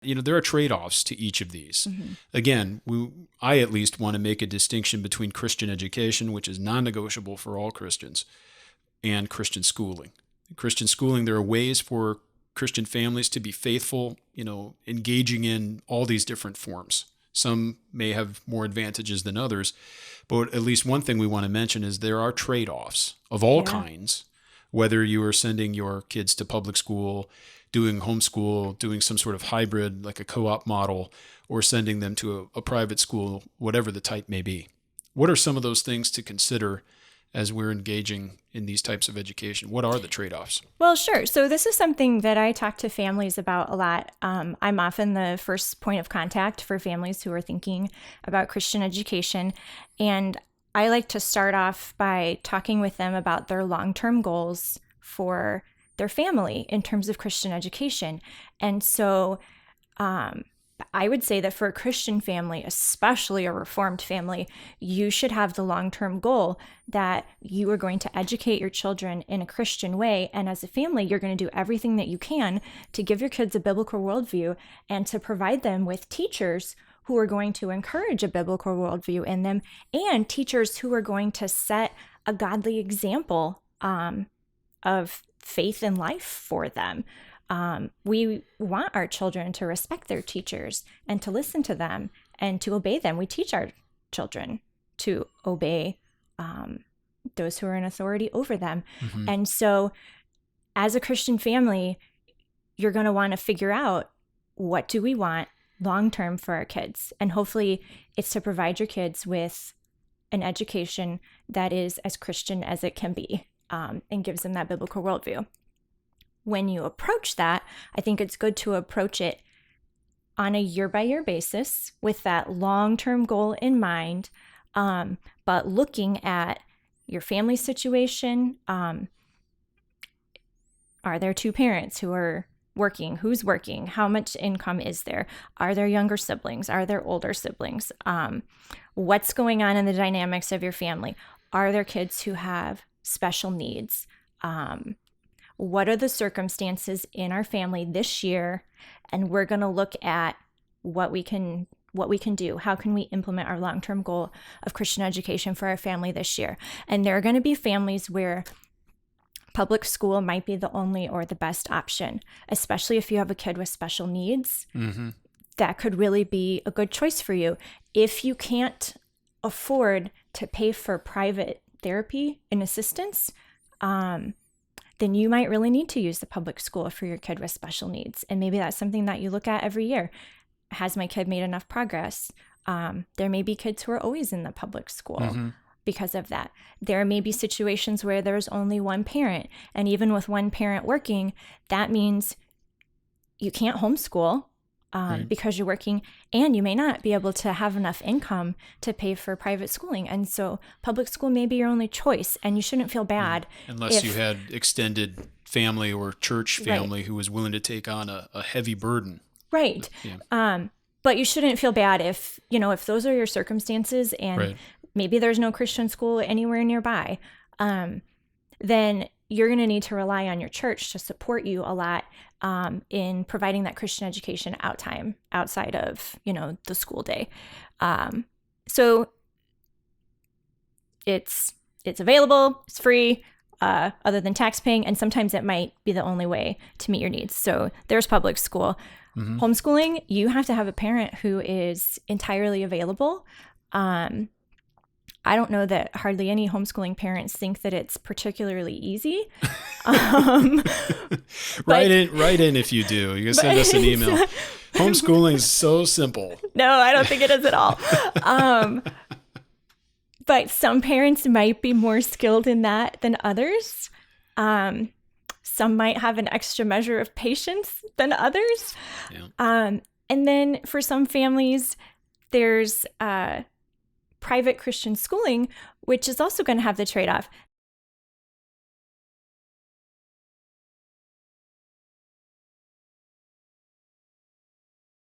There are trade-offs to each of these. Again, I at least want to make a distinction between Christian education, which is non-negotiable for all Christians, and Christian schooling. Christian schooling, there are ways for Christian families to be faithful, engaging in all these different forms. Some may have more advantages than others, but at least one thing we want to mention is there are trade-offs of all kinds, whether you are sending your kids to public school, doing homeschool, doing some sort of hybrid, like a co-op model, or sending them to a private school, whatever the type may be. What are some of those things to consider as we're engaging in these types of education? What are the trade-offs? Well, sure. So this is something that I talk to families about a lot. I'm often the first point of contact for families who are thinking about Christian education. And I like to start off by talking with them about their long-term goals for their family in terms of Christian education. And so I would say that for a Christian family, especially a Reformed family, you should have the long-term goal that you are going to educate your children in a Christian way. And as a family, you're going to do everything that you can to give your kids a biblical worldview and to provide them with teachers who are going to encourage a biblical worldview in them, and teachers who are going to set a godly example of faith and life for them. We want our children to respect their teachers and to listen to them and to obey them. We teach our children to obey those who are in authority over them. And so as a Christian family, you're going to want to figure out, what do we want long-term for our kids? And hopefully it's to provide your kids with an education that is as Christian as it can be, and gives them that biblical worldview. When you approach that, I think it's good to approach it on a year-by-year basis with that long-term goal in mind, but looking at your family situation. Are there two parents who are working? Who's working? How much income is there? Are there younger siblings? Are there older siblings? What's going on in the dynamics of your family? Are there kids who have special needs? What are the circumstances in our family this year? And we're going to look at what we can do. How can we implement our long-term goal of Christian education for our family this year? And there are going to be families where public school might be the only or the best option, especially if you have a kid with special needs. That could really be a good choice for you. If you can't afford to pay for private therapy and assistance, then you might really need to use the public school for your kid with special needs. And maybe that's something that you look at every year. Has my kid made enough progress? There may be kids who are always in the public school because of that. There may be situations where there's only one parent. And even with one parent working, that means you can't homeschool because you're working, and you may not be able to have enough income to pay for private schooling. And so public school may be your only choice, and you shouldn't feel bad. Unless you had extended family or church family who was willing to take on a heavy burden. Right. Yeah. But you shouldn't feel bad if those are your circumstances and maybe there's no Christian school anywhere nearby, then you're going to need to rely on your church to support you a lot in providing that Christian education outside of, the school day. So it's available, it's free, other than tax paying, and sometimes it might be the only way to meet your needs. So there's public school. Homeschooling, you have to have a parent who is entirely available. I don't know that hardly any homeschooling parents think that it's particularly easy. Write in if you do. You can send us an email. Homeschooling is so simple. No, I don't think it is at all. But some parents might be more skilled in that than others. Some might have an extra measure of patience than others. Yeah. And then for some families, there's private Christian schooling, which is also going to have the trade-off